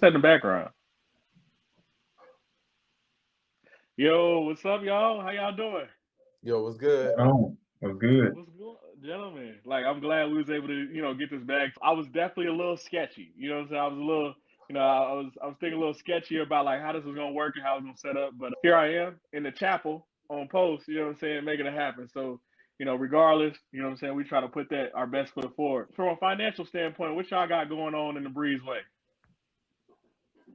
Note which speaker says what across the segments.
Speaker 1: that in the background? Yo, what's up, y'all? How y'all doing?
Speaker 2: Yo, what's good?
Speaker 3: Oh, was good.
Speaker 1: What's good, gentlemen? Like, I'm glad we was able to, get this back. I was definitely a little sketchy. You know what I'm saying? I was a little, I was thinking a little sketchy about like how this was gonna work and how it was gonna set up. But here I am in the chapel on post. You know what I'm saying? Making it happen. So, regardless, you know what I'm saying? We try to put that our best foot forward. From a financial standpoint, what y'all got going on in the breezeway?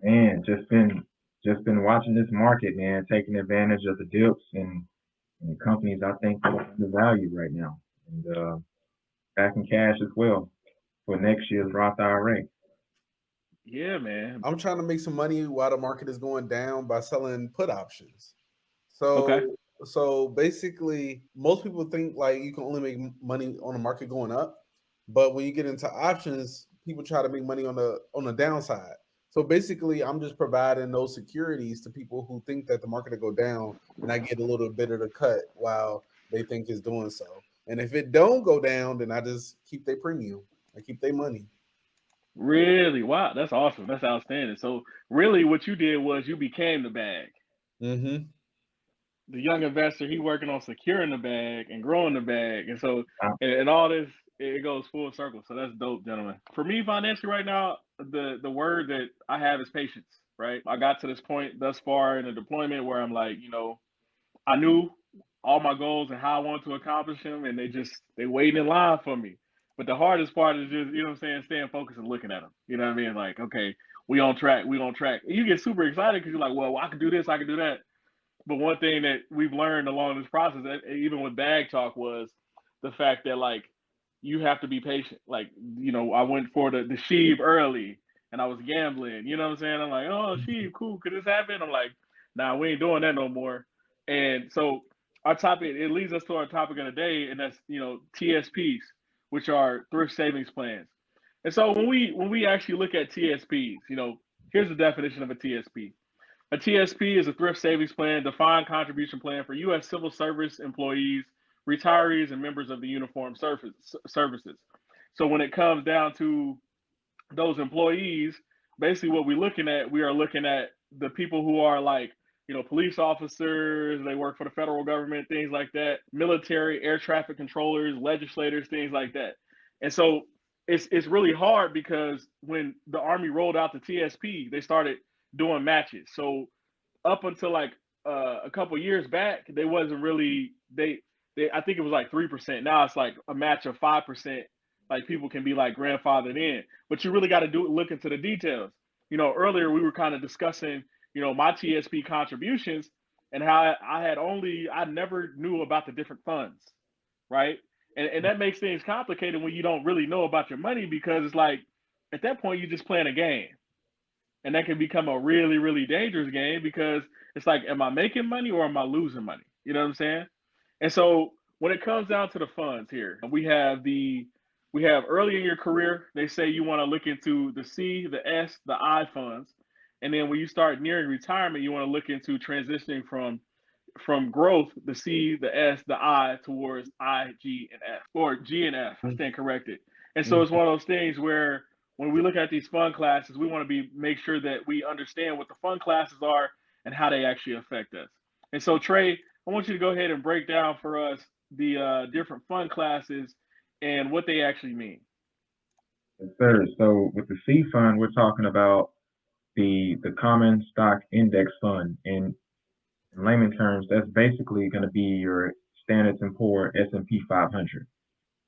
Speaker 3: Man, just been watching this market, man, taking advantage of the dips and companies I think are the value right now. And backing cash as well for next year's Roth IRA.
Speaker 1: Yeah, man.
Speaker 2: I'm trying to make some money while the market is going down by selling put options.
Speaker 1: Okay.
Speaker 2: So basically, most people think like you can only make money on the market going up, but when you get into options, people try to make money on the downside. So basically, I'm just providing those securities to people who think that the market will go down, and I get a little bit of the cut while they think it's doing so. And if it don't go down, then I just keep their premium. I keep their money.
Speaker 1: Really? Wow, that's awesome. That's outstanding. So really what you did was you became the bag.
Speaker 2: Mm-hmm.
Speaker 1: The young investor, he working on securing the bag and growing the bag. And so
Speaker 3: Uh,
Speaker 1: and all this it goes full circle. So that's dope, gentlemen. For me financially right now, the word that I have is patience, right? I got to this point thus far in the deployment where I'm like, I knew all my goals and how I wanted to accomplish them, and they waiting in line for me. But the hardest part is just what I'm saying, staying focused and looking at them. You know what I mean? Like, okay, we on track, we on track. And you get super excited because you're like, well, I can do this, I can do that. But one thing that we've learned along this process, even with Bag Talk, was the fact that like you have to be patient. Like, I went for the sheave early and I was gambling. You know what I'm saying? I'm like, oh, sheave, cool. Could this happen? I'm like, nah, we ain't doing that no more. And so our topic, it leads us to our topic of the day, and that's TSPs, which are thrift savings plans. And so when we actually look at TSPs, here's the definition of a TSP. A TSP is a thrift savings plan, defined contribution plan for U.S. civil service employees, retirees, and members of the uniformed services. So when it comes down to those employees, basically what we are looking at the people who are like, police officers, they work for the federal government, things like that, military, air traffic controllers, legislators, things like that. And so it's really hard because when the Army rolled out the TSP, they started doing matches. So up until like a couple years back, they wasn't really they I think it was like 3%. Now it's like a match of 5%. Like people can be like grandfathered in, but you really got to look into the details. Earlier we were kind of discussing my TSP contributions and how I never knew about the different funds, right? And that makes things complicated when you don't really know about your money because it's like at that point you're just playing a game, and that can become a really really dangerous game because it's like, am I making money or am I losing money? You know what I'm saying? And so when it comes down to the funds here, we have early in your career, they say you want to look into the C, the S, the I funds. And then when you start nearing retirement, you want to look into transitioning from growth, the C, the S, the I, towards I, G, and F, or G and F. I stand corrected. And so it's one of those things where when we look at these fund classes, we want to make sure that we understand what the fund classes are and how they actually affect us. And so, Trey, I want you to go ahead and break down for us the different fund classes and what they actually mean.
Speaker 3: yes, sir. So with the C fund, we're talking about the common stock index fund. In layman terms, that's basically going to be your Standards and Poor S&P 500.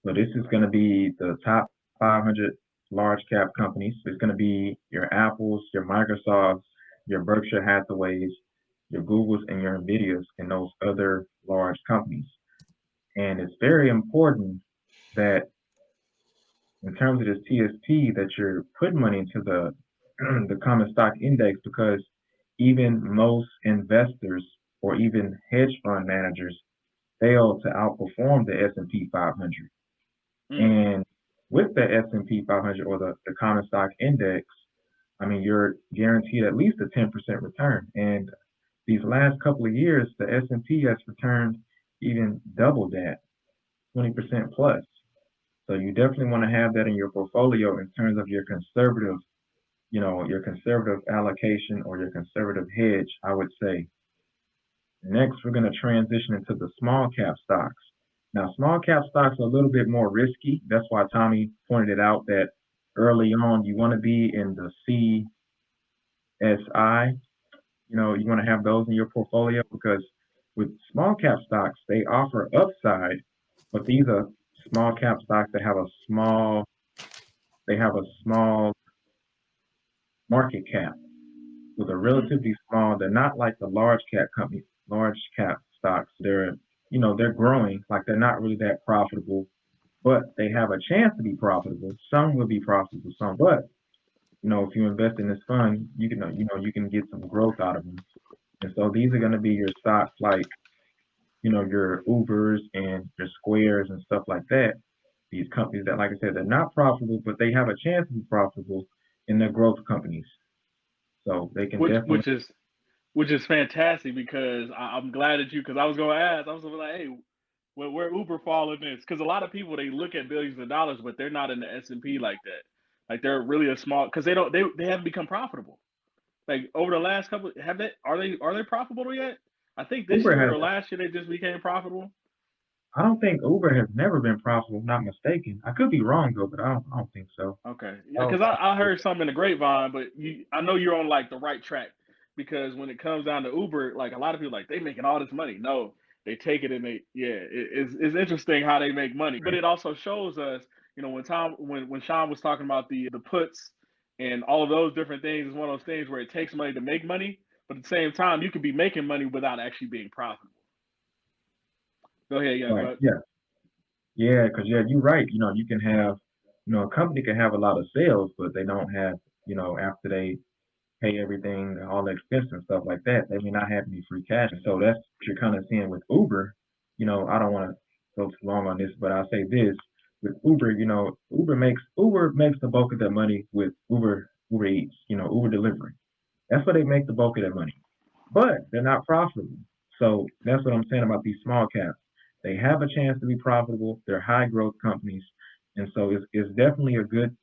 Speaker 3: So this is going to be the top 500 large cap companies. It's going to be your Apples, your Microsofts, your Berkshire Hathaways, your Googles, and your Nvidias, and those other large companies. And it's very important that in terms of this TSP that you're putting money into the the common stock index because even most investors or even hedge fund managers fail to outperform the S&P 500.
Speaker 1: Mm,
Speaker 3: And with the S&P 500 or the common stock index, I mean, you're guaranteed at least a 10% return. And these last couple of years, the S&P has returned even double that, 20% plus. So you definitely want to have that in your portfolio in terms of your conservative your conservative allocation or your conservative hedge, I would say. Next, we're going to transition into the small cap stocks. Now, small cap stocks are a little bit more risky. That's why Tommy pointed it out that early on you want to be in the CSI. You want to have those in your portfolio because with small cap stocks, they offer upside, but these are small cap stocks that have a small market cap. So they're relatively small. They're not like the large cap stocks. They're growing, like they're not really that profitable, but they have a chance to be profitable. Some will be profitable, some, but if you invest in this fund, you can get some growth out of them. And so these are going to be your stocks like, your Ubers and your Squares and stuff like that. These companies that, like I said, they're not profitable, but they have a chance to be profitable, and they're growth companies. So they can
Speaker 1: which is fantastic because I'm glad that because I was going to ask, I was like, hey, where Uber fall in this? Because a lot of people, they look at billions of dollars, but they're not in the S&P like that. Like they're really a small, because they haven't become profitable. Like over the last couple, are they profitable yet? I think this year or last year they just became profitable.
Speaker 3: I don't think Uber has never been profitable, not mistaken. I could be wrong though, but I don't think so.
Speaker 1: Okay, yeah, because I heard something in the grapevine, but I know you're on like the right track, because when it comes down to Uber, like a lot of people they making all this money. No, they take it and it's interesting how they make money, but it also shows us, when Shawn was talking about the puts and all of those different things, is one of those things where it takes money to make money, but at the same time you could be making money without actually being profitable. Go ahead,
Speaker 3: right. Yeah, because you're right. You can have, a company can have a lot of sales, but they don't have, after they pay everything, all the expenses and stuff like that, they may not have any free cash. And so that's what you're kind of seeing with Uber. I don't want to go too long on this, but I'll say this: with Uber, Uber makes the bulk of their money with Uber Eats, Uber delivery. That's where they make the bulk of their money, but they're not profitable. So that's what I'm saying about these small caps. They have a chance to be profitable. They're high growth companies, and so it's definitely a good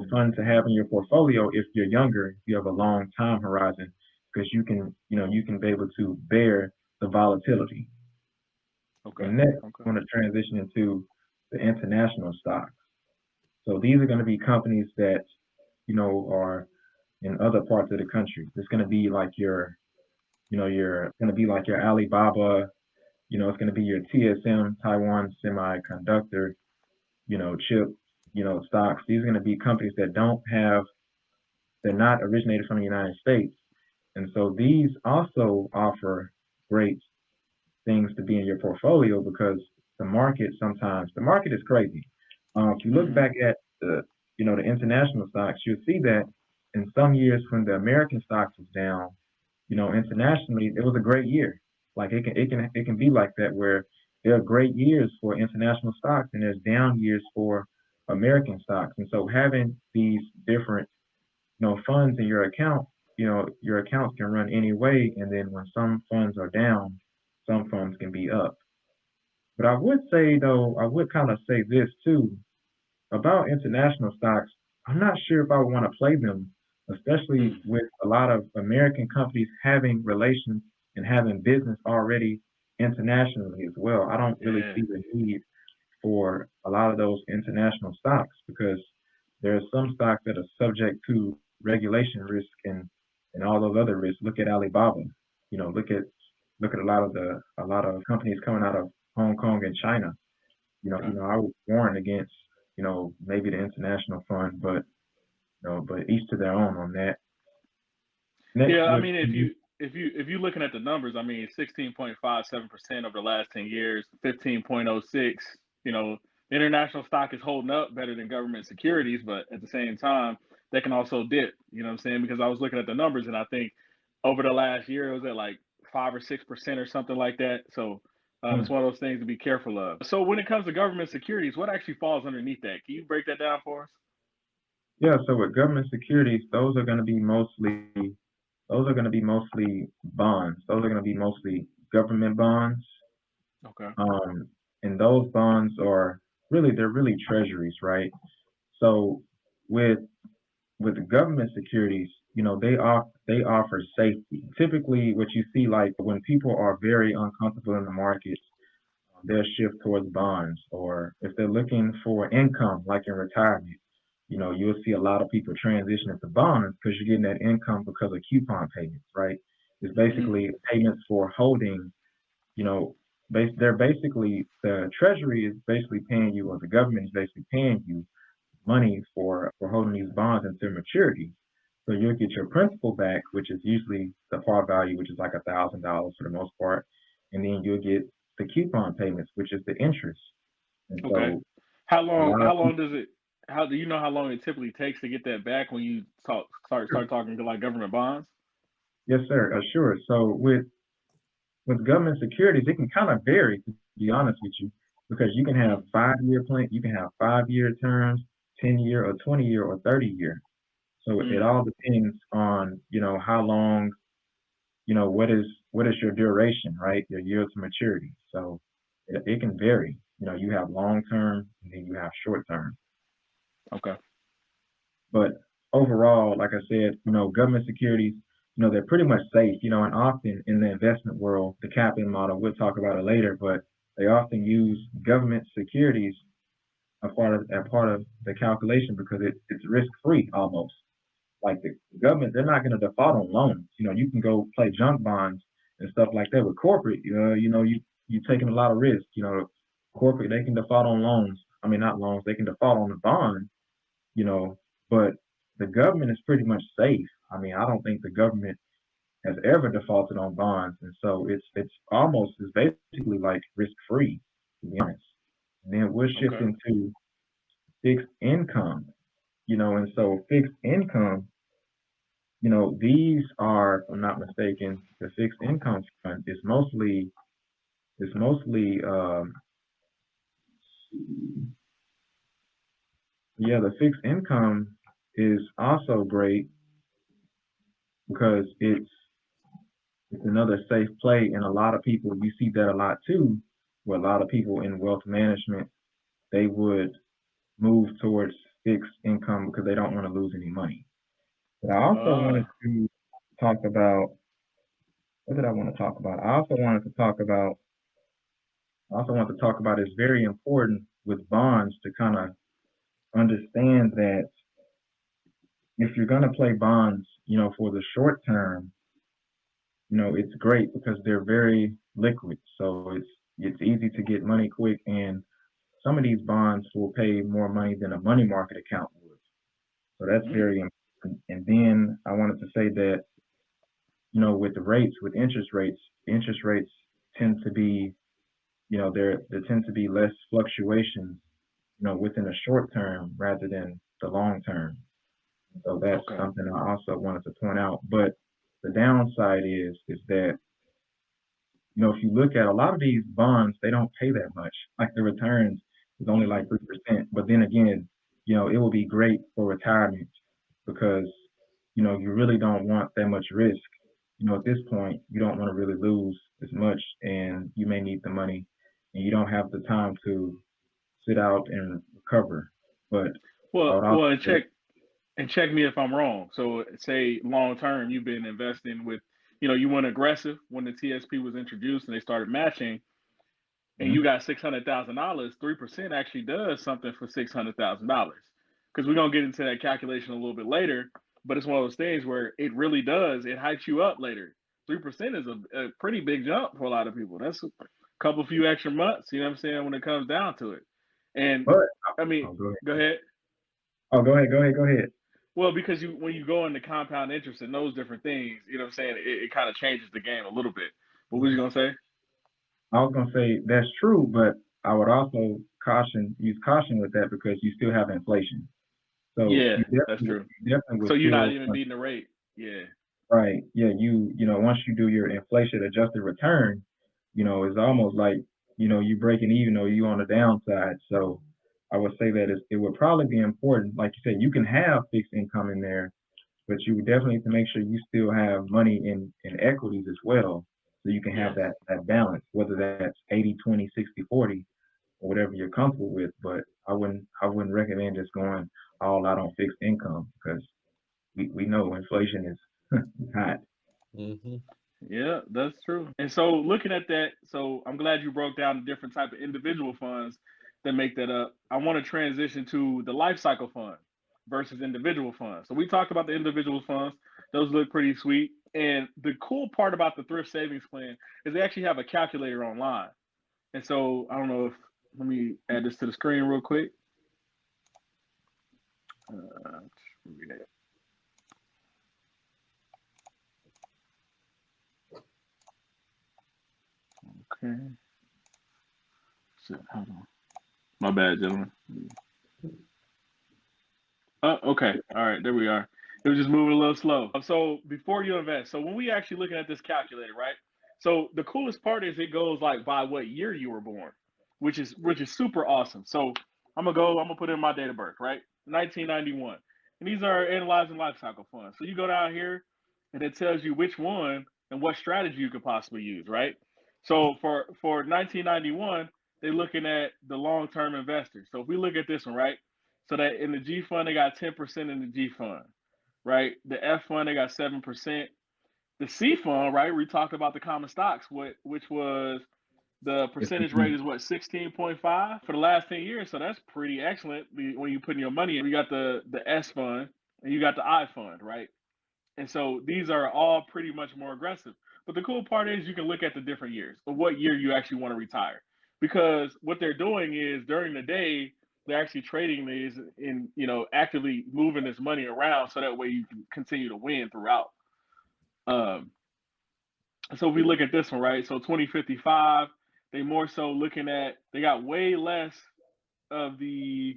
Speaker 3: fund to have in your portfolio if you're younger, if you have a long time horizon, because you can be able to bear the volatility.
Speaker 1: Okay.
Speaker 3: And next, I'm going to transition into the international stocks. So these are going to be companies that are in other parts of the country. It's going to be like your Alibaba. It's going to be your TSM, Taiwan Semiconductor, chip, stocks. These are going to be companies that they're not originated from the United States. And so these also offer great things to be in your portfolio because the market is crazy. If you look back at the international stocks, you'll see that in some years when the American stocks was down, internationally, it was a great year. Like it can be like that where there are great years for international stocks and there's down years for American stocks. And so having these different, funds in your account, your accounts can run any way. And then when some funds are down, some funds can be up. But I would kind of say this too about international stocks. I'm not sure if I would want to play them, especially with a lot of American companies having relations and having business already internationally as well. I don't really see the need for a lot of those international stocks because there are some stocks that are subject to regulation risk and all those other risks. Look at Alibaba. Look at a lot of companies coming out of Hong Kong and China. I would warn against maybe the international fund, but each to their own on that.
Speaker 1: Next, I mean, if you looking at the numbers, I mean, 16.57% over the last 10 years, 15.06. International stock is holding up better than government securities, but at the same time, they can also dip. You know what I'm saying? Because I was looking at the numbers, and I think over the last year it was at like 5 or 6% or something like that. So it's one of those things to be careful of. So when it comes to government securities, what actually falls underneath that? Can you break that down for us?
Speaker 3: Yeah. So with government securities, those are going to be mostly bonds. Those are going to be mostly government bonds.
Speaker 1: Okay.
Speaker 3: And those bonds they're really treasuries, right? So with with the government securities, they offer safety. Typically, what you see, like when people are very uncomfortable in the markets, they'll shift towards bonds, or if they're looking for income, like in retirement, you'll see a lot of people transitioning to bonds because you're getting that income because of coupon payments, right? It's basically payments for holding, you know, they're basically, the treasury is basically paying you, or the government is basically paying you money for holding these bonds until maturity. So you'll get your principal back, which is usually the par value, which is like $1,000 for the most part, and then you'll get the coupon payments, which is the interest. And
Speaker 1: Okay.
Speaker 3: so
Speaker 1: How
Speaker 3: a
Speaker 1: long?
Speaker 3: lot
Speaker 1: How
Speaker 3: of
Speaker 1: long
Speaker 3: people,
Speaker 1: does it? How do you know how long it typically takes to get that back when you start talking to like government bonds?
Speaker 3: yes, sir, sure. So with government securities, it can kind of vary, to be honest with you, because you can have
Speaker 1: Mm,
Speaker 3: 5 year plan, you can have 5 year terms, 10 year or 20 year or 30 year. So it
Speaker 1: mm,
Speaker 3: all depends on, how long, what is your duration, right? Your year to maturity. So it can vary. You have long term and then you have short term.
Speaker 1: okay.
Speaker 3: But overall, like I said, government securities, they're pretty much safe, and often in the investment world, the capping model, we'll talk about it later, but they often use government securities a part of the calculation because it's risk free almost. Like the government, they're not going to default on loans. You can go play junk bonds and stuff like that with corporate. You taking a lot of risk. Corporate, they can default on loans. I mean, not loans. They can default on the bond. You know, but the government is pretty much safe. I mean, I don't think the government has ever defaulted on bonds, and so it's basically like risk free, to be honest. And then we're
Speaker 1: Okay.
Speaker 3: shifting to fixed income. And so fixed income, these are, if I'm not mistaken, the fixed income fund is mostly yeah, the fixed income is also great because it's another safe play, and a lot of people, you see that a lot too, where a lot of people in wealth management, they would move towards fixed income because they don't want to lose any money. But I also
Speaker 1: Uh.
Speaker 3: wanted to talk about, what did I want to talk about? I also want to talk about it's very important with bonds to kind of understand that if you're going to play bonds, for the short term, it's great because they're very liquid. So it's easy to get money quick, and some of these bonds will pay more money than a money market account would. So that's
Speaker 1: Mm,
Speaker 3: very important. And then I wanted to say that, with the rates, with interest rates tend to be, there tend to be less fluctuations, within the short term rather than the long term. So that's
Speaker 1: okay.
Speaker 3: something I also wanted to point out. But the downside is that, if you look at a lot of these bonds, they don't pay that much. Like the returns is only
Speaker 1: Hmm.
Speaker 3: like 3%. But then again, it will be great for retirement because, you really don't want that much risk. At this point, you don't want to really lose as much, and you may need the money, and you don't have the time to sit out and recover. But I
Speaker 1: Well,
Speaker 3: would also
Speaker 1: well,
Speaker 3: say,
Speaker 1: and check me if I'm wrong. So, say long term, you've been investing with, you went aggressive when the TSP was introduced and they started matching, and you
Speaker 3: mhm,
Speaker 1: got $600,000. 3% actually does something for $600,000. Because we're gonna get into that calculation a little bit later, but it's one of those things where it really does. It hikes you up later. 3% is a pretty big jump for a lot of people. That's a couple few extra months. You know what I'm saying when it comes down to it. And
Speaker 3: but
Speaker 1: I mean,
Speaker 3: oh, go ahead.
Speaker 1: go ahead.
Speaker 3: Oh, go ahead. Go ahead. Go ahead.
Speaker 1: Well, because when you go into compound interest and those different things, you know what I'm saying, it kind of changes the game a little bit. What was you gonna say?
Speaker 3: I was gonna say that's true, but I would also use caution with that because you still have inflation. So
Speaker 1: Yeah,
Speaker 3: you
Speaker 1: that's
Speaker 3: definitely,
Speaker 1: true.
Speaker 3: you definitely
Speaker 1: So
Speaker 3: would
Speaker 1: you're not
Speaker 3: still,
Speaker 1: even beating the rate. Yeah.
Speaker 3: right? Yeah, once you do your inflation adjusted return, it's almost like, you breaking even or you on the downside. So I would say that it would probably be important, like you said, you can have fixed income in there, but you definitely need to make sure you still have money in equities as well. So you can have
Speaker 1: Yes.
Speaker 3: that balance, whether that's 80, 20, 60, 40, or whatever you're comfortable with. But I wouldn't recommend just going all out on fixed income because we know inflation is hot.
Speaker 2: Mm-hmm.
Speaker 1: Yeah, that's true. And so looking at that, so I'm glad you broke down the different type of individual funds that make that up. I want to transition to the life cycle fund versus individual funds. So we talked about the individual funds. Those look pretty sweet. And the cool part about the thrift savings plan is they actually have a calculator online. And so I don't know if, let me add this to the screen real quick. Okay. Shit, hold on. My bad, gentlemen. Oh, okay. All right, there we are. It was just moving a little slow. So before you invest, so when we actually looking at this calculator, right? So the coolest part is it goes like by what year you were born, which is super awesome. So I'm gonna put in my date of birth, right? 1991. And these are analyzing life cycle funds. So you go down here and it tells you which one and what strategy you could possibly use, right? So for 1991, they're looking at the long-term investors. So if we look at this one, right? So that in the G fund, they got 10% in the G fund, right? The F fund, they got 7%. The C fund, right? We talked about the common stocks, which was the percentage rate is what, 16.5 for the last 10 years. So that's pretty excellent when you put in your money in. You got the S fund and you got the I fund, right? And so these are all pretty much more aggressive. But the cool part is you can look at the different years of what year you actually want to retire. Because what they're doing is during the day, they're actually trading these and actively moving this money around so that way you can continue to win throughout. So if we look at this one, right? So 2055, they more so looking at, they got way less of the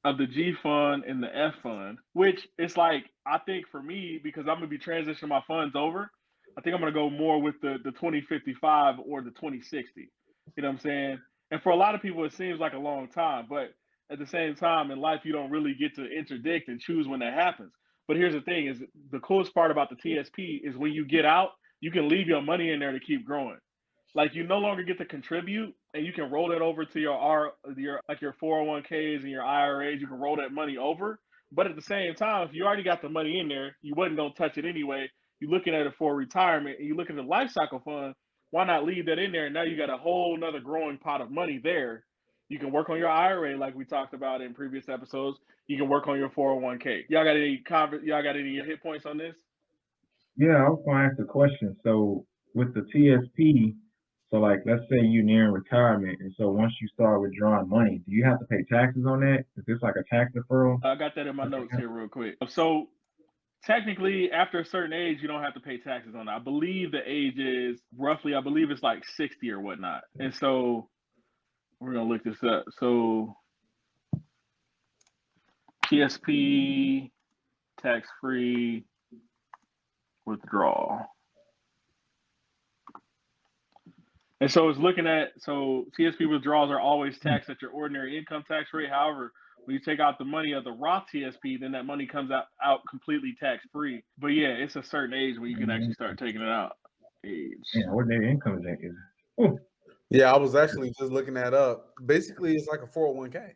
Speaker 1: G fund and the F fund, which it's like, I think for me, because I'm gonna be transitioning my funds over, I think I'm gonna go more with the 2055 or the 2060. You know what I'm saying? And for a lot of people, it seems like a long time, but at the same time in life, you don't really get to interdict and choose when that happens. But here's the thing: is the coolest part about the TSP is when you get out, you can leave your money in there to keep growing. Like you no longer get to contribute, and you can roll that over to your 401ks and your IRAs. You can roll that money over, but at the same time, if you already got the money in there, you wasn't gonna touch it anyway. You're looking at it for retirement, and you look at the life cycle fund. Why not leave that in there? And now you got a whole nother growing pot of money there. You can work on your IRA like we talked about in previous episodes. You can work on your 401k. Y'all got any hit points on this?
Speaker 3: Yeah, I was gonna ask a question. So with the TSP, so like let's say you near retirement, and so once you start withdrawing money, do you have to pay taxes on that? Is this like a tax deferral?
Speaker 1: I got that in my notes here real quick. So technically, after a certain age, you don't have to pay taxes on it. I believe the age is roughly, I believe it's like 60 or whatnot. And so we're gonna look this up. So TSP tax-free withdrawal. And so it's looking at, so TSP withdrawals are always taxed at your ordinary income tax rate. However, when you take out the money of the Roth TSP, then that money comes out completely tax-free. But yeah, it's a certain age when you can actually start taking it out. Age.
Speaker 3: Yeah, ordinary income is.
Speaker 2: Yeah, I was actually just looking that up. Basically, it's like a 401k.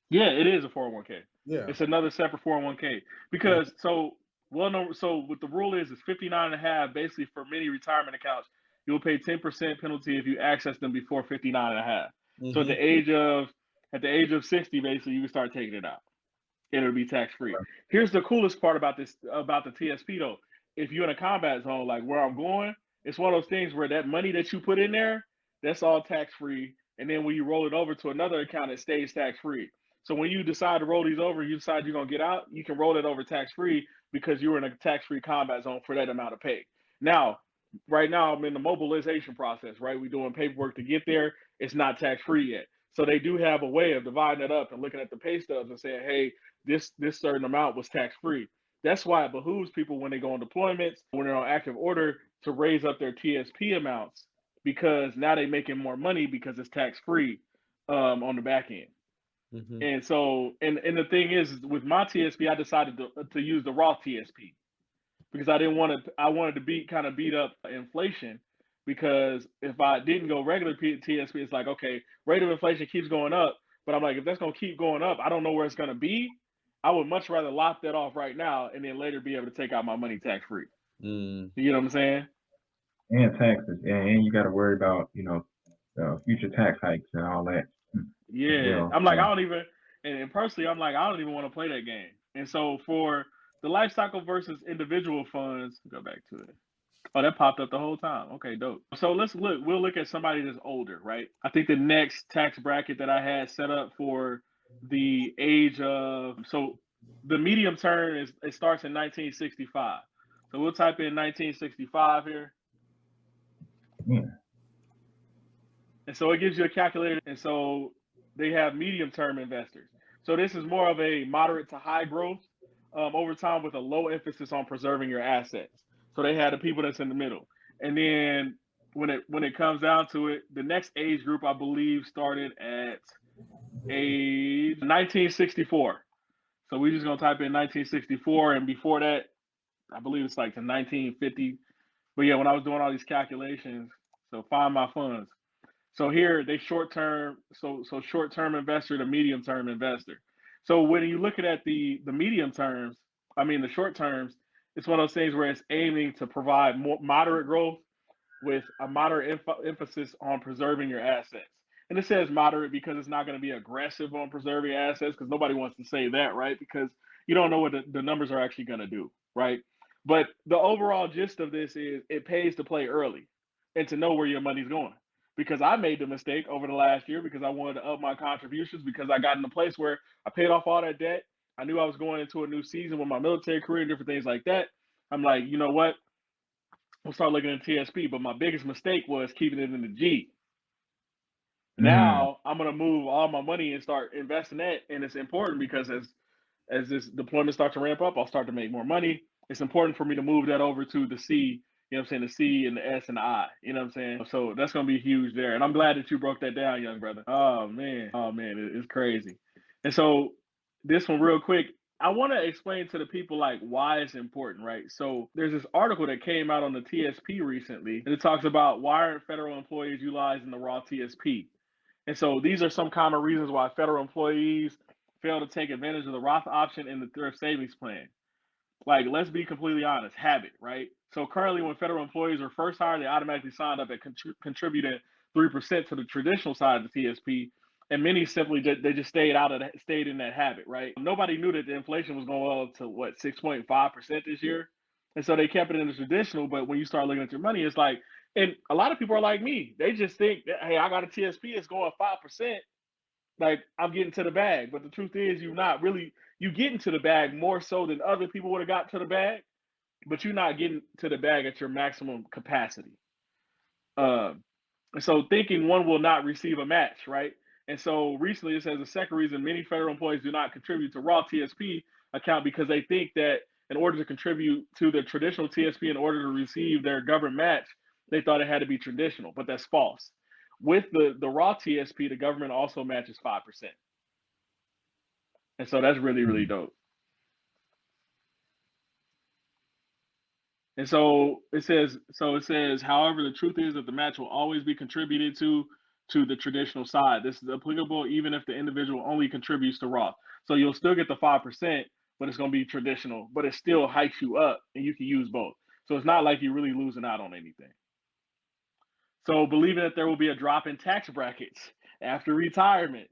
Speaker 1: Yeah, it is a 401k.
Speaker 2: Yeah.
Speaker 1: It's another separate 401k. Because so what the rule is 59.5. Basically, for many retirement accounts, you'll pay 10% penalty if you access them before 59.5. So at the age of 60, basically, you can start taking it out. And it'll be tax free. Here's the coolest part about the TSP though. If you're in a combat zone, like where I'm going, it's one of those things where that money that you put in there, that's all tax free. And then when you roll it over to another account, it stays tax free. So when you decide to roll these over, you decide you're gonna get out, you can roll it over tax free because you were in a tax free combat zone for that amount of pay. Now, right now I'm in the mobilization process, right? We're doing paperwork to get there. It's not tax free yet. So they do have a way of dividing it up and looking at the pay stubs and saying, hey, this certain amount was tax free. That's why it behooves people when they go on deployments, when they're on active order, to raise up their TSP amounts because now they're making more money because it's tax free on the back end. Mm-hmm. And so, and the thing is, with my TSP, I decided to use the Roth TSP because I wanted to beat up inflation. Because if I didn't go regular TSP, it's like, okay, rate of inflation keeps going up, but I'm like, if that's gonna keep going up, I don't know where it's gonna be. I would much rather lock that off right now and then later be able to take out my money tax free. You know what I'm saying?
Speaker 3: And taxes, and you got to worry about future tax hikes and all that as
Speaker 1: Yeah,
Speaker 3: well.
Speaker 1: I'm like,
Speaker 3: So,
Speaker 1: I don't even, and personally, I'm like, I don't even want to play that game. And so for the life cycle versus individual funds, go back to it. Oh, that popped up the whole time. Okay, dope. So we'll look at somebody that's older, right? I think the next tax bracket that I had set up for the age of, so the medium term it starts in 1965. So we'll type in 1965 here.
Speaker 3: yeah.
Speaker 1: And so it gives you a calculator. And so they have medium term investors. So this is more of a moderate to high growth over time with a low emphasis on preserving your assets. So they had the people that's in the middle. And then when it comes down to it, the next age group I believe started at age 1964. So we're just gonna type in 1964, and before that, I believe it's like the 1950. But yeah, when I was doing all these calculations, so find my funds. So here they short term, so short term investor to medium term investor. So when you're looking at the medium terms, I mean the short terms, it's one of those things where it's aiming to provide more moderate growth with a moderate emphasis on preserving your assets. And it says moderate because it's not going to be aggressive on preserving assets, because nobody wants to say that, right? Because you don't know what the numbers are actually going to do, right? But the overall gist of this is it pays to play early and to know where your money's going. Because I made the mistake over the last year because I wanted to up my contributions, because I got in a place where I paid off all that debt. I knew I was going into a new season with my military career and different things like that. I'm like, you know what? We'll start looking at TSP. But my biggest mistake was keeping it in the G. Now I'm gonna move all my money and start investing that, and it's important because as this deployment starts to ramp up, I'll start to make more money. It's important for me to move that over to the C. You know what I'm saying? The C and the S and the I. You know what I'm saying? So that's gonna be huge there, and I'm glad that you broke that down, young brother. Oh man, it's crazy. And so this one, real quick, I want to explain to the people like why it's important, right? So there's this article that came out on the TSP recently, and it talks about why aren't federal employees utilizing the Roth TSP. And so these are some common reasons why federal employees fail to take advantage of the Roth option in the thrift savings plan. Like, let's be completely honest, habit, right? So currently, when federal employees are first hired, they automatically signed up at contributing 3% to the traditional side of the TSP, and many simply they just stayed in that habit, right? Nobody knew that the inflation was going to go up to what 6.5% this year, and so they kept it in the traditional. But when you start looking at your money, it's like, and a lot of people are like me, they just think that, hey, I got a TSP, it's going 5%. Like, I'm getting to the bag, but the truth is, you're not really. You get into the bag more so than other people would have got to the bag, but you're not getting to the bag at your maximum capacity. And so thinking one will not receive a match, right? And so recently it says the second reason many federal employees do not contribute to Roth TSP account because they think that in order to contribute to the traditional TSP, in order to receive their government match, they thought it had to be traditional, but that's false. With the Roth TSP, the government also matches 5%. And so that's really, really dope. And so it says, however, the truth is that the match will always be contributed to the traditional side. This is applicable even if the individual only contributes to Roth. So you'll still get the 5%, but it's going to be traditional, but it still hikes you up and you can use both. So it's not like you're really losing out on anything. So believing that there will be a drop in tax brackets after retirement.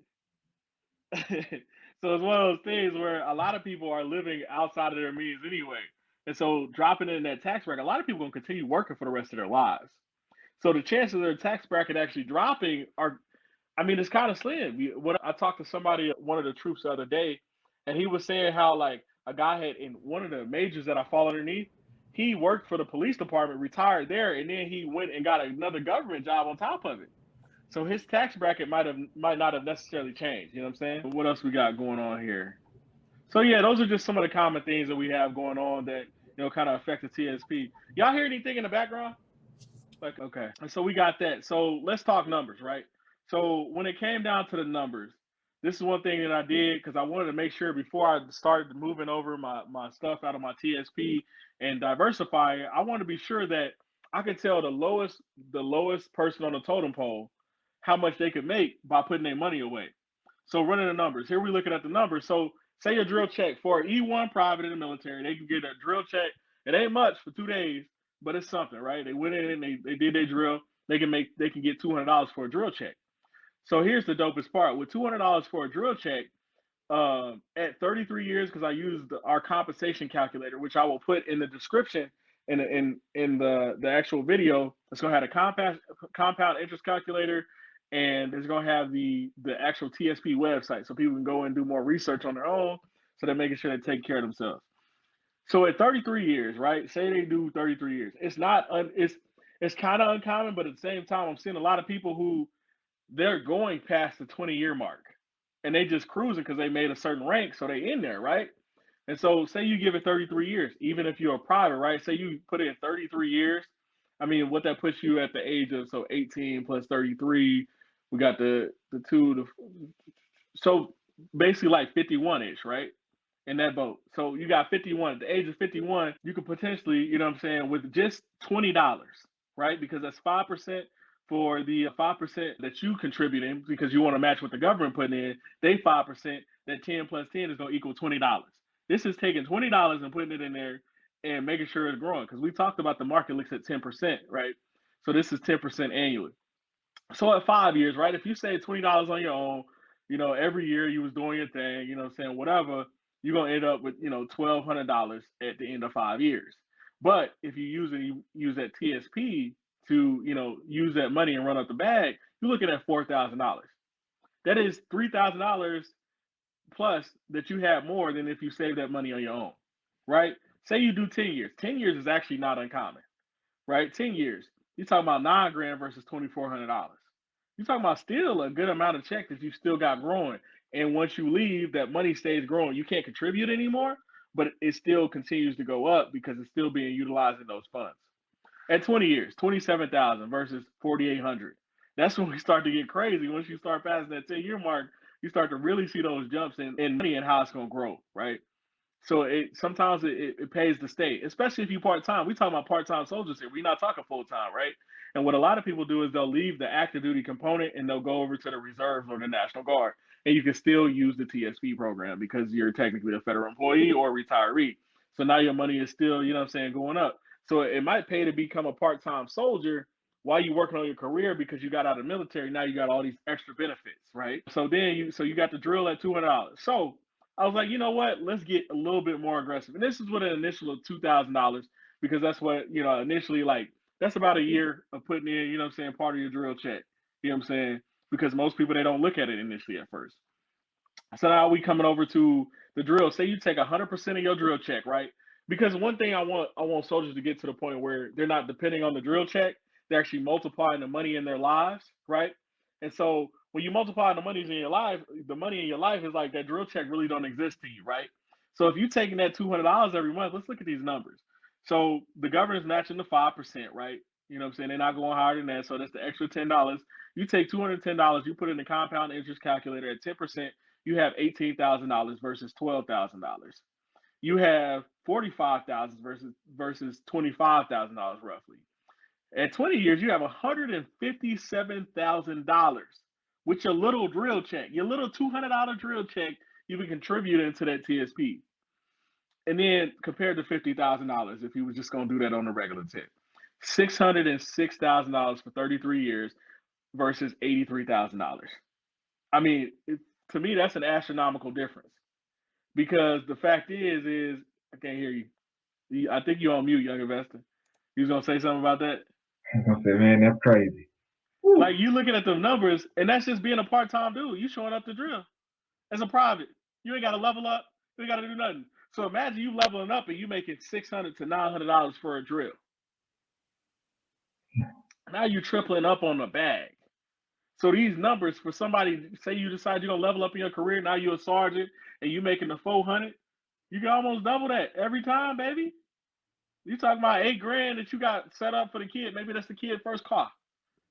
Speaker 1: So it's one of those things where a lot of people are living outside of their means anyway. And so dropping in that tax bracket, a lot of people are going to continue working for the rest of their lives. So the chances of their tax bracket actually dropping are, I mean, it's kind of slim. When I talked to somebody, one of the troops the other day, and he was saying how like a guy had in one of the majors that I fall underneath, he worked for the police department, retired there, and then he went and got another government job on top of it. So his tax bracket might not have necessarily changed. You know what I'm saying? What else we got going on here? So yeah, those are just some of the common things that we have going on that kind of affect the TSP. Y'all hear anything in the background? Like, okay, so we got that. So let's talk numbers, right? So when it came down to the numbers, this is one thing that I did because I wanted to make sure before I started moving over my stuff out of my TSP and diversifying, I want to be sure that I could tell the lowest person on the totem pole how much they could make by putting their money away. So running the numbers. Here we're looking at the numbers. So say a drill check for an E1 private in the military. They can get a drill check. It ain't much for 2 days, but it's something, right? They went in and they did their drill. They can get $200 for a drill check. So here's the dopest part. With $200 for a drill check, at 33 years, because I used our compensation calculator, which I will put in the description in the actual video. It's gonna have a compound interest calculator, and it's gonna have the actual TSP website, so people can go and do more research on their own, so they're making sure they take care of themselves. So at 33 years, right? Say they do 33 years. It's not it's kind of uncommon, but at the same time, I'm seeing a lot of people who they're going past the 20-year mark, and they just cruising because they made a certain rank, so they in there, right? And so say you give it 33 years, even if you're a private, right? Say you put in 33 years. I mean, what that puts you at the age of, so 18 plus 33, we got the two, so basically like 51-ish, right? In that boat. So you got 51. At the age of 51, you could potentially, you know what I'm saying, with just $20, right? Because that's 5% for the 5% that you contributing, because you want to match what the government putting in. They 5%, that 10 plus 10 is going to equal $20. This is taking $20 and putting it in there and making sure it's growing, because we talked about the market looks at 10%, right? So this is 10% annually. So at 5 years, right, if you save $20 on your own, you know, every year you was doing your thing, you know what I'm saying, whatever, you're going to end up with, you know, $1,200 at the end of 5 years. But if you use that TSP to, you know, use that money and run up the bag, you're looking at $4,000. That is $3,000 plus that you have more than if you save that money on your own, right? Say you do 10 years. 10 years is actually not uncommon, right? 10 years. You're talking about $9,000 versus $2,400. You're talking about still a good amount of check that you still got growing. And once you leave, that money stays growing. You can't contribute anymore, but it still continues to go up because it's still being utilized in those funds. At 20 years, 27,000 versus 4,800. That's when we start to get crazy. Once you start passing that 10-year mark, you start to really see those jumps in money and how it's going to grow, right? So sometimes it pays to stay, especially if you part-time. We talking about part-time soldiers here. We're not talking full-time, right? And what a lot of people do is they'll leave the active duty component and they'll go over to the reserves or the National Guard. And you can still use the TSP program because you're technically a federal employee or retiree. So now your money is still, you know what I'm saying, going up. So it might pay to become a part-time soldier while you're working on your career because you got out of the military. Now you got all these extra benefits, right? So then you got the drill at $200. So I was like, you know what? Let's get a little bit more aggressive. And this is with an initial of $2,000 because that's what, you know, initially, like, that's about a year of putting in, you know what I'm saying, part of your drill check. You know what I'm saying? Because most people, they don't look at it initially at first. So now we coming over to the drill. Say you take 100% of your drill check, right? Because one thing I want soldiers to get to the point where they're not depending on the drill check, they're actually multiplying the money in their lives, right? And so when you multiply the money in your life, the money in your life is like that drill check really don't exist to you, right? So if you're taking that $200 every month, let's look at these numbers. So the government's matching the 5%, right? You know what I'm saying? They're not going higher than that. So that's the extra $10. You take $210, you put in the compound interest calculator at 10%, you have $18,000 versus $12,000. You have $45,000 versus $25,000 roughly. At 20 years, you have $157,000 with your little drill check, your little $200 drill check you've been contributing to that TSP. And then compared to $50,000 if you were just going to do that on a regular tip. $606,000 for 33 years versus $83,000. I mean, to me, that's an astronomical difference. Because the fact is I can't hear you. I think you're on mute, young investor. You was going to say something about that?
Speaker 3: I was gonna say, man, that's crazy.
Speaker 1: Like, you looking at the numbers, and that's just being a part-time dude. You showing up to drill as a private. You ain't got to level up. You ain't got to do nothing. So imagine you leveling up and you making $600 to $900 for a drill. Now you're tripling up on the bag. So these numbers for somebody, say you decide you're gonna level up in your career, now you're a sergeant and you making the 400, you can almost double that every time, baby. You talking about $8,000 that you got set up for the kid. Maybe that's the kid's first car.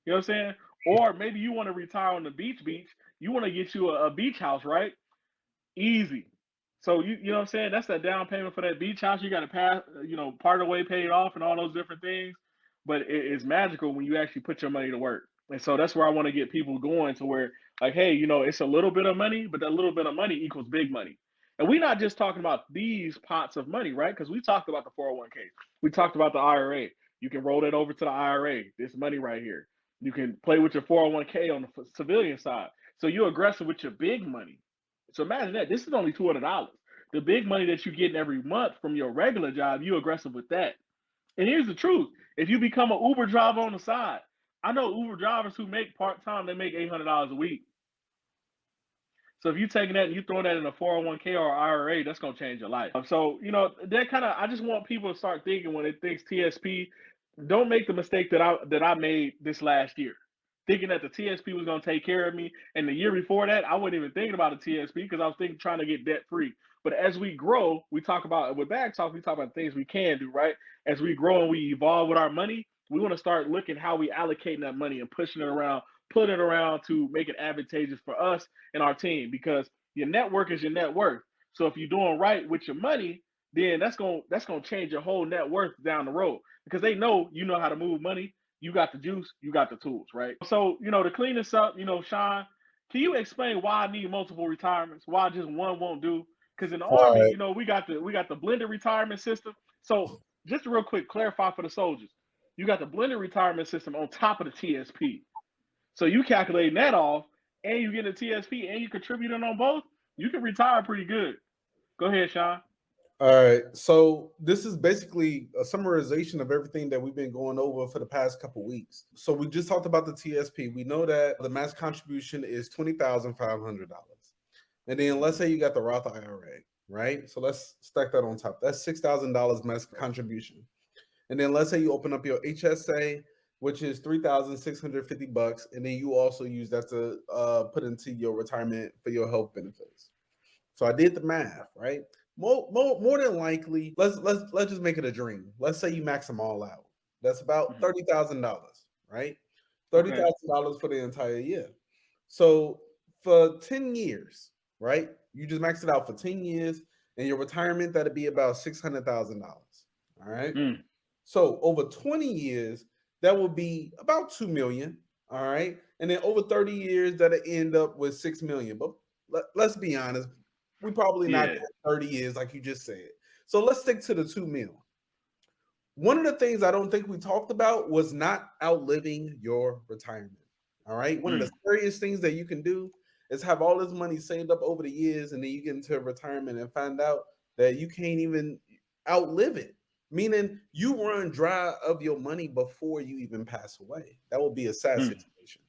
Speaker 1: You know what I'm saying? Or maybe you want to retire on the beach. You want to get you a beach house, right? Easy. So you know what I'm saying? That's that down payment for that beach house. You got to pass, you know, part of the way paid off and all those different things. But it's magical when you actually put your money to work. And so that's where I want to get people going to where, like, hey, you know, it's a little bit of money, but that little bit of money equals big money. And we're not just talking about these pots of money, right? Because we talked about the 401k. We talked about the IRA. You can roll that over to the IRA, this money right here. You can play with your 401k on the civilian side. So you're aggressive with your big money. So imagine that. This is only $200. The big money that you're getting every month from your regular job, you're aggressive with that. And here's the truth. If you become an Uber driver on the side, I know Uber drivers who make part-time, they make $800 a week. So if you're taking that and you throwing that in a 401k or IRA, that's gonna change your life. So that kind of, I just want people to start thinking when they think TSP, don't make the mistake that I made this last year, thinking that the TSP was gonna take care of me. And the year before that, I wasn't even thinking about the TSP because I was trying to get debt free. But as we grow, we talk about with Bag Talk, we talk about things we can do, right? As we grow and we evolve with our money, we want to start looking how we allocating that money and pushing it around, putting it around to make it advantageous for us and our team, because your network is your net worth. So if you're doing right with your money, then that's gonna change your whole net worth down the road, because they know you know how to move money, you got the juice, you got the tools, right? So to clean this up, Shawn, can you explain why I need multiple retirements? Why just one won't do? Because in the
Speaker 2: All
Speaker 1: Army,
Speaker 2: right.
Speaker 1: we got the blended retirement system. So just to real quick clarify for the soldiers, you got the blended retirement system on top of the TSP. So you calculating that off, and you get a TSP, and you contributing on both, you can retire pretty good. Go ahead, Shawn.
Speaker 2: All right. So this is basically a summarization of everything that we've been going over for the past couple weeks. So we just talked about the TSP. We know that the max contribution is $20,500. And then let's say you got the Roth IRA, right? So let's stack that on top. That's $6,000 max contribution. And then let's say you open up your HSA, which is $3,650, and then you also use that to put into your retirement for your health benefits. So I did the math, right? More than likely, let's just make it a dream. Let's say you max them all out. That's about $30,000, right? $30,000 for the entire year. So for 10 years, right? You just maxed it out for 10 years, and your retirement, that'd be about $600,000. All right. So over 20 years, that will be about 2 million. All right. And then over 30 years, that'll end up with 6 million. But let's be honest, we probably not 30 years, like you just said. So let's stick to the 2 mil. One of the things I don't think we talked about was not outliving your retirement. All right. One of the scariest things that you can do is have all this money saved up over the years, and then you get into retirement and find out that you can't even outlive it. Meaning you run dry of your money before you even pass away. That would be a sad situation.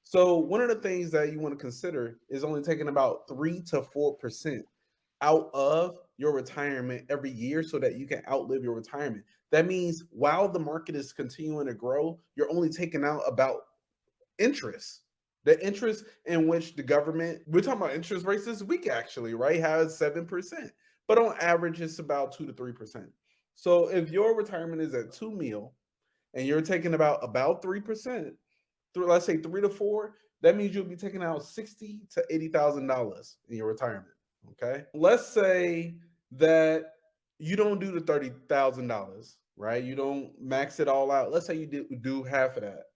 Speaker 2: So one of the things that you want to consider is only taking about 3 to 4% out of your retirement every year so that you can outlive your retirement. That means while the market is continuing to grow, you're only taking out about interest. The interest in which the government, we're talking about interest rates this week actually, right? Has 7%. But on average, it's about 2 to 3%. So if your retirement is at 2 mil and you're taking about 3%, let's say 3 to 4, that means you'll be taking out $60,000 to $80,000 in your retirement. Okay. Let's say that you don't do the $30,000, right? You don't max it all out. Let's say you do half of that.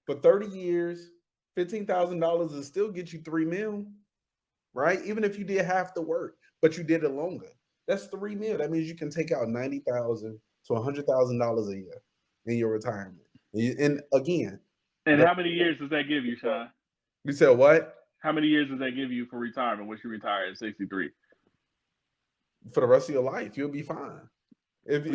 Speaker 2: For 30 years, $15,000 will still get you 3 mil, right? Even if you did half the work, but you did it longer. That's 3 mil. That means you can take out $90,000 to $100,000 a year in your retirement. And again,
Speaker 1: and how many years does that give you, Shawn?
Speaker 2: You said what?
Speaker 1: How many years does that give you for retirement once you retire at 63?
Speaker 2: For the rest of your life, you'll be fine. If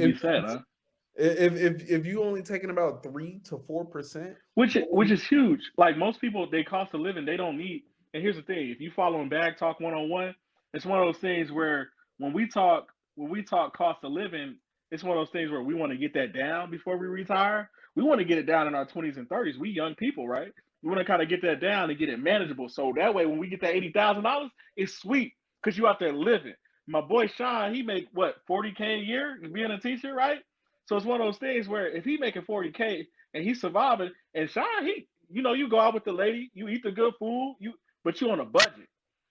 Speaker 2: you only taking about 3 to 4%,
Speaker 1: which is huge. Like most people, they cost of living, they don't need. And here's the thing: if you follow in Bag Talk 101, it's one of those things where when we talk cost of living, it's one of those things where we want to get that down before we retire. We want to get it down in our 20s and 30s. We young people, right? We want to kind of get that down and get it manageable. So that way, when we get that $80,000, it's sweet because you out there living. My boy Shawn, he make what, 40K a year being a teacher, right? So it's one of those things where if he making 40K and he's surviving, and Shawn, you go out with the lady, you eat the good food, but you on a budget.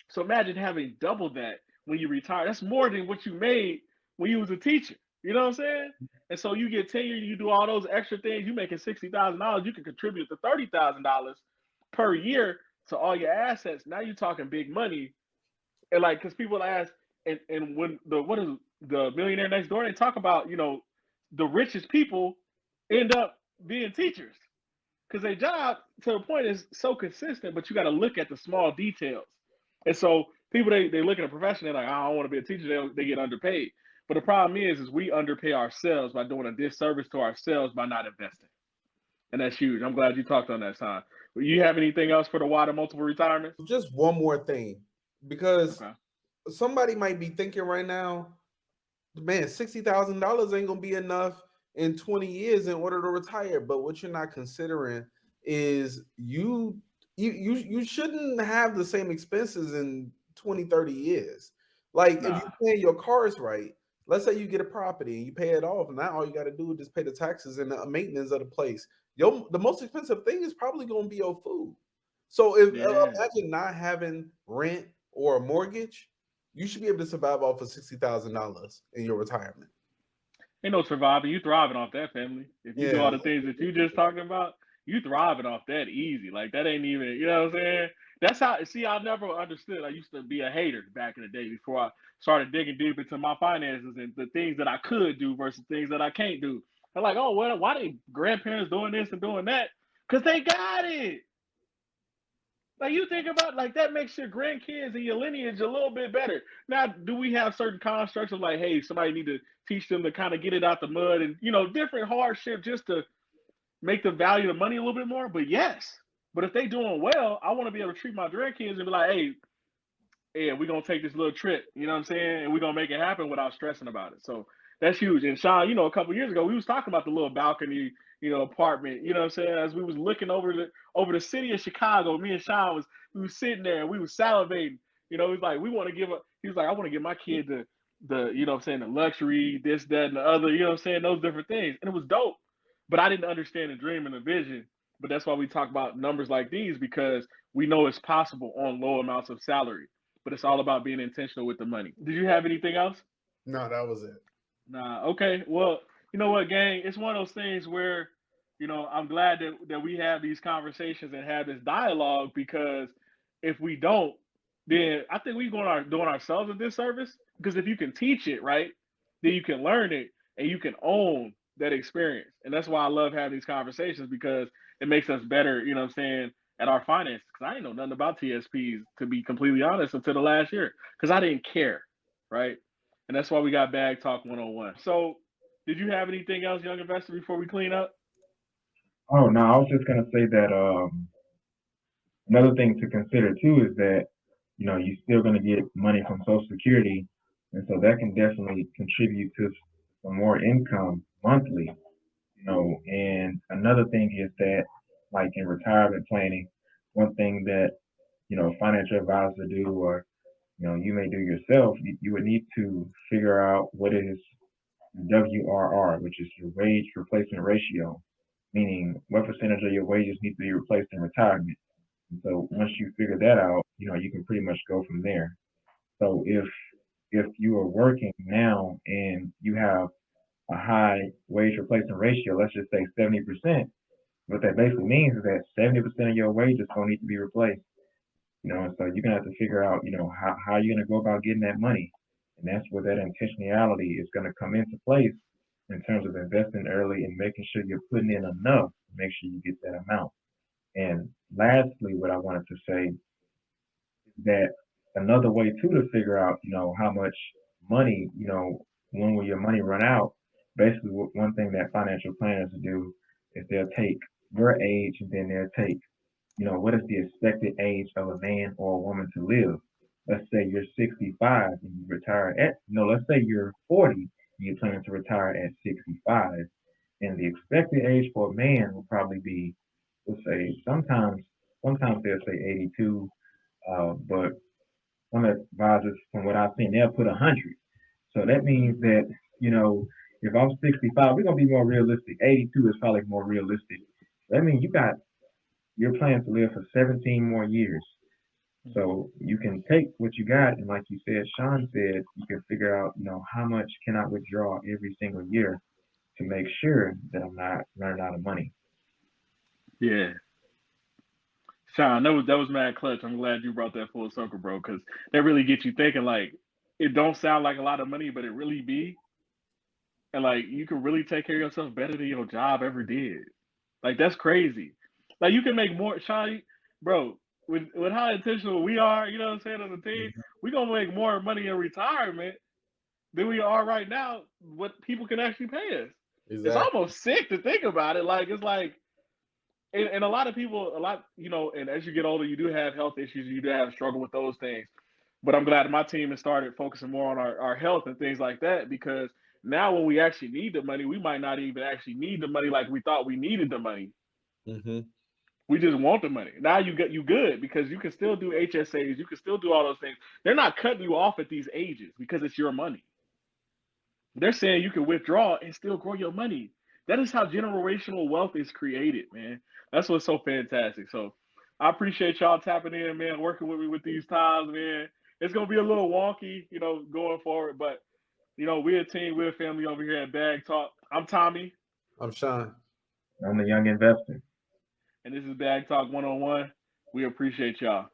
Speaker 1: So imagine having double that when you retire. That's more than what you made when you was a teacher. You know what I'm saying? And so you get tenure, you do all those extra things, you making $60,000, you can contribute to $30,000 per year to all your assets. Now you're talking big money. And because people ask, and when what is the Millionaire Next Door, they talk about, you know, the richest people end up being teachers because their job to the point is so consistent, but you got to look at the small details. And so people they look at a profession, they're like, I don't want to be a teacher. They get underpaid. But the problem is we underpay ourselves by doing a disservice to ourselves by not investing, and that's huge. I'm glad you talked on that, Sean. You have anything else for the why the multiple retirements?
Speaker 2: Just one more thing, because
Speaker 1: Okay.
Speaker 2: somebody might be thinking right now, man, $60,000 ain't gonna be enough in 20 years in order to retire. But what you're not considering is you shouldn't have the same expenses in 20, 30 years. Like if you pay your cars right, let's say you get a property and you pay it off, and now all you got to do is just pay the taxes and the maintenance of the place. The most expensive thing is probably going to be your food. So if imagine not having rent or a mortgage, you should be able to survive off of $60,000 in your retirement.
Speaker 1: Ain't no surviving. You thriving off that, family. If you do all the things that you just talking about, you thriving off that easy. Like that ain't even, you know what I'm saying? That's how. See, I never understood. I used to be a hater back in the day before I started digging deep into my finances and the things that I could do versus things that I can't do. I'm like, oh well, why they grandparents doing this and doing that? Because they got it. Like you think about like that makes your grandkids and your lineage a little bit better. Now, do we have certain constructs of like, hey, somebody need to teach them to kind of get it out the mud and different hardship just to make the value of money a little bit more? But yes. But if they doing well, I want to be able to treat my grandkids and be like, hey, yeah, we're gonna take this little trip, you know what I'm saying? And we're gonna make it happen without stressing about it. So that's huge. And Sean, a couple years ago, we was talking about the little balcony, apartment, you know what I'm saying? As we was looking over the city of Chicago, me and Sean we was sitting there and we was salivating. He was like, we want to he was like, I want to give my kid the you know what I'm saying, the luxury, this, that, and the other, you know what I'm saying, those different things. And it was dope. But I didn't understand the dream and the vision. But that's why we talk about numbers like these, because we know it's possible on low amounts of salary. But it's all about being intentional with the money. Did you have anything else?
Speaker 2: No, that was it.
Speaker 1: Nah. Okay. Well, you know what, gang? It's one of those things where, I'm glad that we have these conversations and have this dialogue, because if we don't, then I think we're doing ourselves a disservice. Because if you can teach it, right, then you can learn it and you can own that experience. And that's why I love having these conversations, because it makes us better, you know what I'm saying, at our finances. Because I didn't know nothing about TSPs, to be completely honest, until the last year, because I didn't care, right? And that's why we got Bag Talk 101. So, did you have anything else, young investor, before we clean up?
Speaker 3: Oh no, I was just gonna say that another thing to consider too is that you're still gonna get money from Social Security, and so that can definitely contribute to some more income monthly. And another thing is that, like in retirement planning, one thing that financial advisors do, or you may do yourself, you would need to figure out what is WRR, which is your wage replacement ratio, meaning what percentage of your wages need to be replaced in retirement. And so once you figure that out, you can pretty much go from there. So if you are working now and you have a high wage replacement ratio, let's just say 70%, what that basically means is that 70% of your wages is going to need to be replaced. And so you're gonna have to figure out, how you're gonna go about getting that money. And that's where that intentionality is gonna come into place in terms of investing early and making sure you're putting in enough to make sure you get that amount. And lastly, what I wanted to say is that another way too to figure out, how much money, when will your money run out? Basically, one thing that financial planners do is they'll take your age and then they'll take what is the expected age of a man or a woman to live? Let's say you're 65 and you retire let's say you're 40 and you're planning to retire at 65. And the expected age for a man will probably be, let's say, sometimes they'll say 82, but one of the advisors, from what I've seen, they'll put 100. So that means that, if I'm 65, we're going to be more realistic. 82 is probably more realistic. That means you're planning to live for 17 more years. So you can take what you got, and like you said, Sean said, you can figure out, how much can I withdraw every single year to make sure that I'm not running out of money.
Speaker 1: Yeah. Sean, that was mad clutch. I'm glad you brought that full circle, bro, because that really gets you thinking, like, it don't sound like a lot of money, but it really be. And like you can really take care of yourself better than your job ever did. Like that's crazy. Like you can make more, Shawn, bro. With how intentional we are, you know what I'm saying, as a team, we gonna make more money in retirement than we are right now. What people can actually pay us.
Speaker 2: Exactly.
Speaker 1: It's almost sick to think about it. Like it's like, and a lot of people, you know, and as you get older, you do have health issues. You do have struggle with those things. But I'm glad my team has started focusing more on our health and things like that, because now when we actually need the money, we might not even actually need the money like we thought we needed the money.
Speaker 2: Mm-hmm.
Speaker 1: We just want the money. Now you good because you can still do HSAs, you can still do all those things. They're not cutting you off at these ages because it's your money. They're saying you can withdraw and still grow your money. That is how generational wealth is created, man. That's what's so fantastic. So I appreciate y'all tapping in, man, working with me with these times, man. It's gonna be a little wonky, you know, going forward, but you know, we're a team, we're a family over here at Bag Talk. I'm Tommy.
Speaker 2: I'm Shawn.
Speaker 3: I'm the young investor.
Speaker 1: And this is Bag Talk 101. We appreciate y'all.